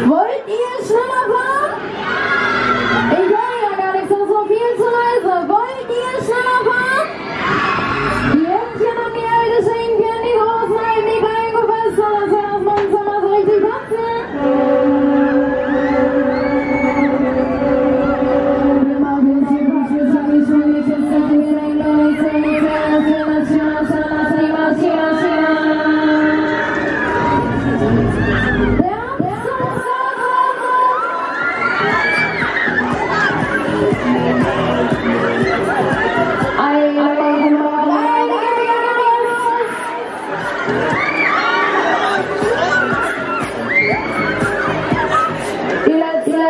Wollt ihr schneller fahren? Ich höre ja gar nichts, das ist noch viel zu leise. Wollt ihr schneller fahren? Die Händchen an die alte Schenken, die großen halten die kleinen Gefäße, das soll das Wohnzimmer so richtig passen. Die letzte